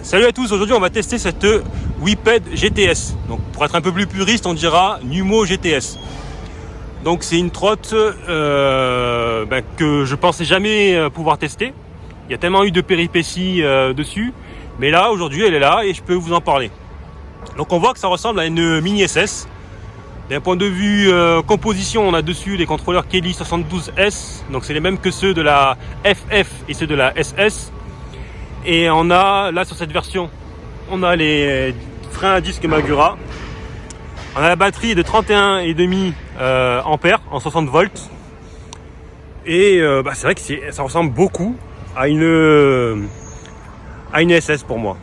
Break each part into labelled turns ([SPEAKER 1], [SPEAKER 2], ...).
[SPEAKER 1] Salut à tous, aujourd'hui on va tester cette Whipped GTS. Donc pour être un peu plus puriste, on dira Numo GTS. Donc c'est une trotte que je pensais jamais pouvoir tester. Il y a tellement eu de péripéties dessus. Mais là, aujourd'hui, elle est là et je peux vous en parler. Donc on voit que ça ressemble à une mini SS. D'un point de vue composition, on a dessus les contrôleurs Kelly 72S. Donc c'est les mêmes que ceux de la FF et ceux de la SS. Et on a, là sur cette version, on a les freins à disque Magura. On a la batterie de 31,5 ampères en 60 volts. Et c'est vrai que ça ressemble beaucoup à une SS pour moi.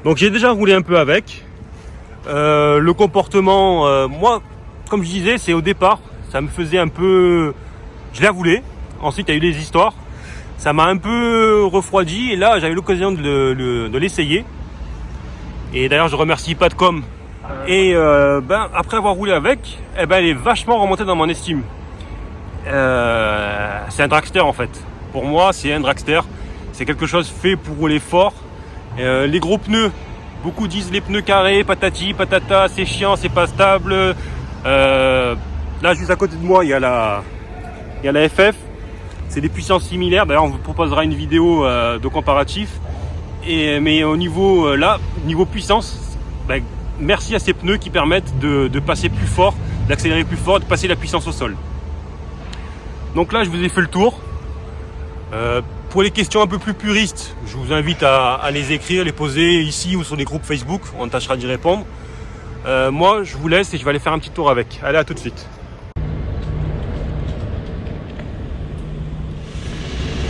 [SPEAKER 1] Donc j'ai déjà roulé un peu avec. Le comportement, moi, comme je disais, c'est au départ, ça me faisait un peu... Je la voulais. Ensuite, il y a eu des histoires. Ça m'a un peu refroidi et là j'avais l'occasion de l'essayer. Et d'ailleurs je remercie Padcom. Et après avoir roulé avec, elle est vachement remontée dans mon estime. C'est un dragster en fait. Pour moi c'est un dragster. C'est quelque chose fait pour rouler fort. Les gros pneus, beaucoup disent les pneus carrés, patati, patata, c'est chiant, c'est pas stable. Là juste à côté de moi il y a la FF. C'est des puissances similaires. D'ailleurs, on vous proposera une vidéo de comparatif. Mais au niveau niveau puissance, merci à ces pneus qui permettent de passer plus fort, d'accélérer plus fort, de passer la puissance au sol. Donc là, je vous ai fait le tour. Pour les questions un peu plus puristes, je vous invite à les écrire, les poser ici ou sur les groupes Facebook. On tâchera d'y répondre. Moi, je vous laisse et je vais aller faire un petit tour avec. Allez, à tout de suite.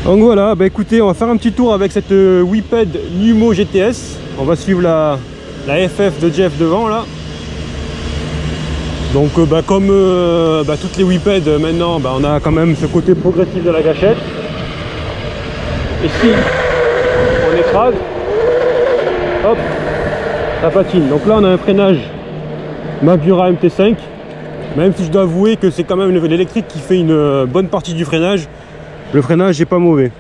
[SPEAKER 1] Donc voilà, écoutez, on va faire un petit tour avec cette Whipped Numo GTS. On va suivre la FF de Jeff devant là. Donc comme toutes les Whipped maintenant, on a quand même ce côté progressif de la gâchette. Et si on écrase, hop, ça patine. Donc là on a un freinage Magura MT5. Même si je dois avouer que c'est quand même l'électrique qui fait une bonne partie du freinage. Le freinage n'est pas mauvais.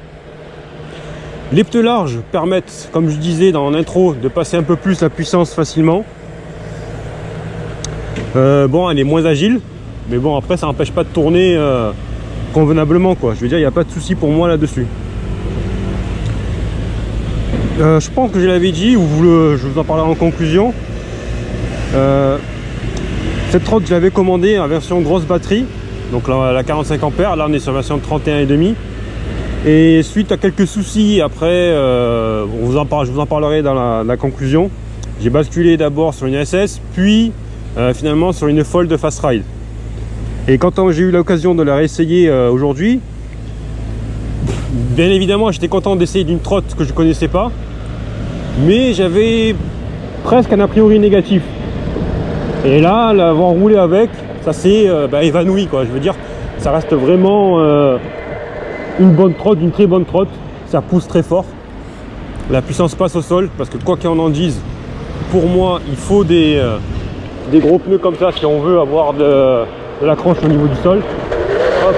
[SPEAKER 1] Les pneus larges permettent, comme je disais dans l'intro, de passer un peu plus la puissance facilement. Elle est moins agile, mais bon, après ça n'empêche pas de tourner convenablement, quoi. Je veux dire, il n'y a pas de souci pour moi là-dessus. Je pense que je l'avais dit, ou je vous en parlerai en conclusion. Cette trotte, je l'avais commandée en version grosse batterie. Donc là, la 45 ampères, là on est sur la version 31,5. Et suite à quelques soucis, après, je vous en parlerai dans la conclusion. J'ai basculé d'abord sur une SS, puis finalement sur une Fold Fast Ride. Et quand j'ai eu l'occasion de la réessayer aujourd'hui, bien évidemment j'étais content d'essayer d'une trotte que je ne connaissais pas, mais j'avais presque un a priori négatif. Et là, l'avoir roulé avec, ça s'est évanoui, quoi. Je veux dire, ça reste vraiment une bonne trotte, une très bonne trotte. Ça pousse très fort. La puissance passe au sol, parce que quoi qu'on en dise, pour moi, il faut des gros pneus comme ça si on veut avoir de l'accroche au niveau du sol. Hop.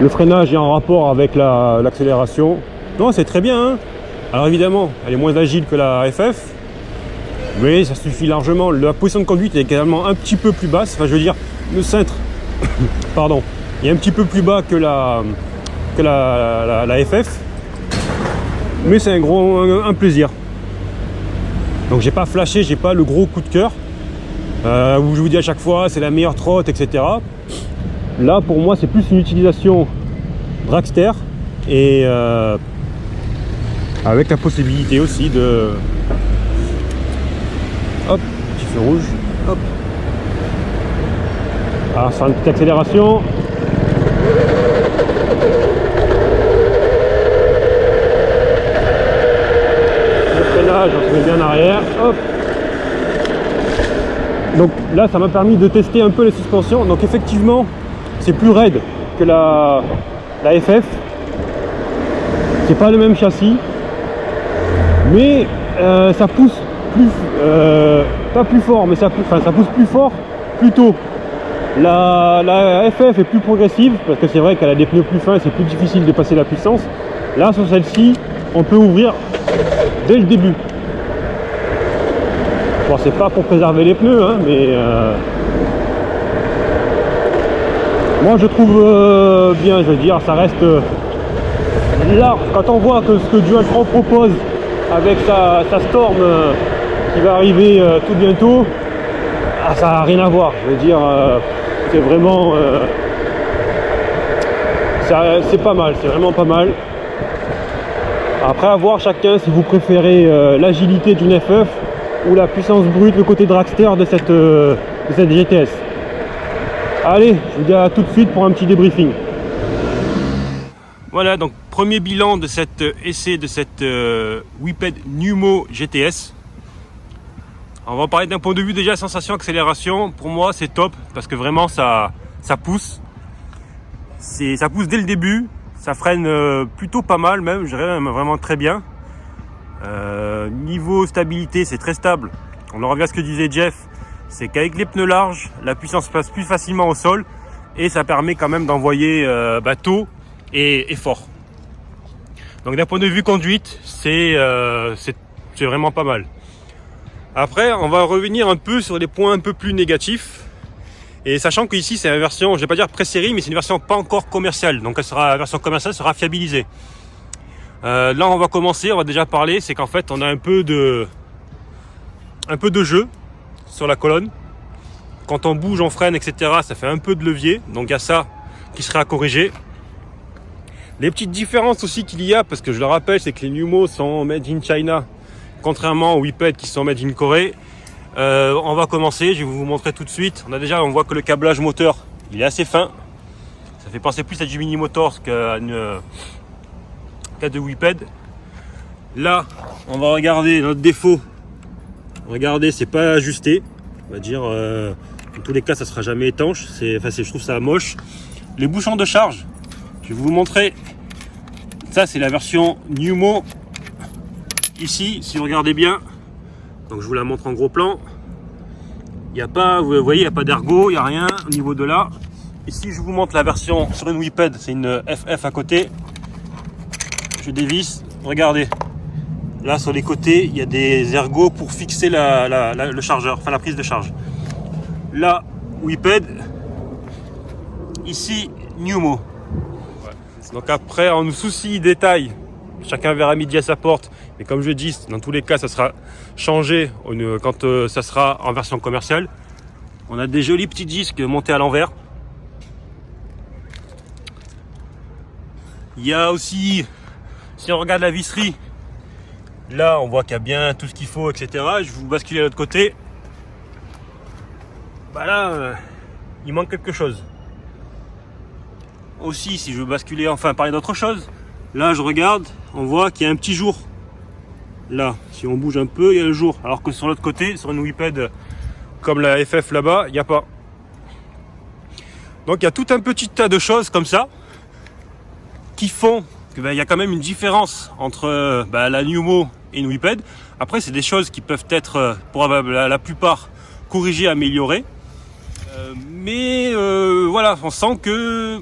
[SPEAKER 1] Le freinage est en rapport avec l'accélération. Non, c'est très bien, hein. Alors évidemment, elle est moins agile que la FF, mais ça suffit largement. La position de conduite est également un petit peu plus basse. Enfin, je veux dire, le cintre, pardon, est un petit peu plus bas que la FF, mais c'est un plaisir. Donc j'ai pas flashé, j'ai pas le gros coup de cœur où je vous dis à chaque fois c'est la meilleure trotte, etc. Là, pour moi, c'est plus une utilisation dragster et avec la possibilité aussi de... Hop, petit feu rouge, hop. Alors, faire une petite accélération. Le freinage, on se met bien en arrière, hop. Donc là, ça m'a permis de tester un peu les suspensions. Donc effectivement, c'est plus raide que la FF. C'est pas le même châssis. Mais ça pousse plus, pas plus fort, mais ça pousse plus fort, plus tôt. La FF est plus progressive parce que c'est vrai qu'elle a des pneus plus fins, c'est plus difficile de passer la puissance. Là sur celle-ci, on peut ouvrir dès le début. Bon, c'est pas pour préserver les pneus, hein, mais moi je trouve bien, je veux dire, ça reste là, quand on voit que ce que Dualtron propose avec sa Storm qui va arriver tout bientôt, ça n'a rien à voir, je veux dire, c'est vraiment c'est pas mal, c'est vraiment pas mal. Après, à voir chacun si vous préférez l'agilité d'une FF ou la puissance brute, le côté dragster de cette GTS. Allez, je vous dis à tout de suite pour un petit débriefing. Voilà, donc premier bilan de cet essai de cette Whippet Numo GTS. On va parler d'un point de vue déjà sensation accélération. Pour moi, c'est top parce que vraiment ça pousse. Ça pousse dès le début. Ça freine plutôt pas mal même, je dirais même vraiment très bien. Niveau stabilité, c'est très stable. On en revient à ce que disait Jeff, c'est qu'avec les pneus larges, la puissance passe plus facilement au sol et ça permet quand même d'envoyer tôt et fort. Donc d'un point de vue conduite, c'est vraiment pas mal. Après, on va revenir un peu sur les points un peu plus négatifs. Et sachant que ici c'est une version, je vais pas dire pré-série, mais c'est une version pas encore commerciale. Donc la version commerciale sera fiabilisée. Là on va commencer, on va déjà parler, c'est qu'en fait on a un peu de jeu sur la colonne. Quand on bouge, on freine, etc. ça fait un peu de levier. Donc il y a ça qui serait à corriger. Les petites différences aussi qu'il y a, parce que je le rappelle, c'est que les Numo sont made in China, contrairement aux Whippet qui sont made in Corée. On va commencer, je vais vous montrer tout de suite. On voit que le câblage moteur il est assez fin. Ça fait penser plus à du Mini Motors qu'à de Whippet. Là, on va regarder notre défaut. Regardez, c'est pas ajusté. On va dire, dans tous les cas, ça sera jamais étanche. Je trouve ça moche. Les bouchons de charge, je vais vous montrer. Ça, c'est la version Numo. Ici, si vous regardez bien. Donc je vous la montre en gros plan. Il n'y a pas, vous voyez, il n'y a pas d'ergot, il n'y a rien au niveau de là. Ici, je vous montre la version sur une Whippet, c'est une FF à côté. Je dévisse, regardez. Là, sur les côtés, il y a des ergots pour fixer le chargeur, enfin la prise de charge. Là, Whippet. Ici, Numo. Donc après, on nous soucie détail. Chacun verra midi à sa porte. Mais comme je dis, dans tous les cas, ça sera changé quand ça sera en version commerciale. On a des jolis petits disques montés à l'envers. Il y a aussi, si on regarde la visserie, là on voit qu'il y a bien tout ce qu'il faut, etc. Je vais vous basculer à l'autre côté. Bah là, il manque quelque chose. Aussi, si je veux basculer, enfin parler d'autre chose, là je regarde, on voit qu'il y a un petit jour. Là, si on bouge un peu, il y a le jour. Alors que sur l'autre côté, sur une Whippet comme la FF là-bas, il n'y a pas. Donc il y a tout un petit tas de choses comme ça qui font qu'il y a quand même une différence entre la Numo et une Whippet. Après, c'est des choses qui peuvent être, pour la plupart, corrigées, améliorées. Mais voilà, on sent que...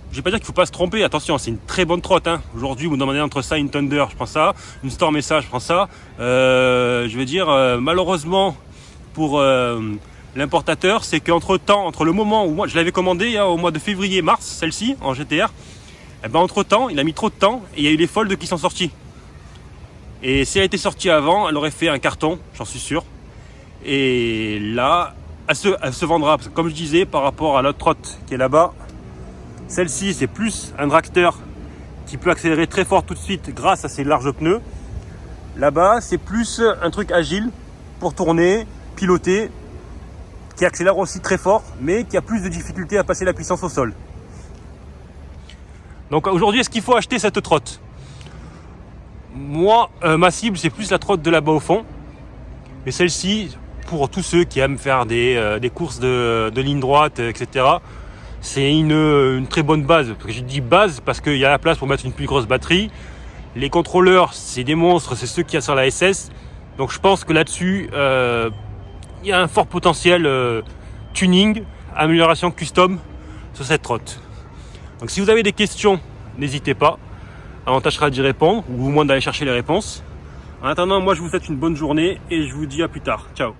[SPEAKER 1] Je vais pas dire qu'il faut pas se tromper, attention, c'est une très bonne trotte. Hein. Aujourd'hui, vous me demandez entre ça et une Thunder, je prends ça. Une Storm et ça, je prends ça. Je veux dire, malheureusement, pour l'importateur, c'est qu'entre temps, entre le moment où moi je l'avais commandé au mois de février-mars, celle-ci, en GTR, entre temps, il a mis trop de temps et il y a eu les Fold qui sont sortis. Et si elle était sortie avant, elle aurait fait un carton, j'en suis sûr. Et là, elle se vendra. Parce que comme je disais, par rapport à l'autre trotte qui est là-bas, celle-ci, c'est plus un dragster qui peut accélérer très fort tout de suite grâce à ses larges pneus. Là-bas, c'est plus un truc agile pour tourner, piloter, qui accélère aussi très fort, mais qui a plus de difficultés à passer la puissance au sol. Donc aujourd'hui, est-ce qu'il faut acheter cette trotte? Moi, ma cible, c'est plus la trotte de là-bas au fond. Mais celle-ci, pour tous ceux qui aiment faire des courses de ligne droite, etc., c'est une très bonne base. Je dis base parce qu'il y a la place pour mettre une plus grosse batterie. Les contrôleurs, c'est des monstres, c'est ceux qu'il y a sur la SS. Donc je pense que là-dessus, il y a un fort potentiel tuning amélioration custom sur cette trotte. Donc si vous avez des questions, n'hésitez pas. On tâchera d'y répondre ou au moins d'aller chercher les réponses. En attendant, moi je vous souhaite une bonne journée et je vous dis à plus tard. Ciao.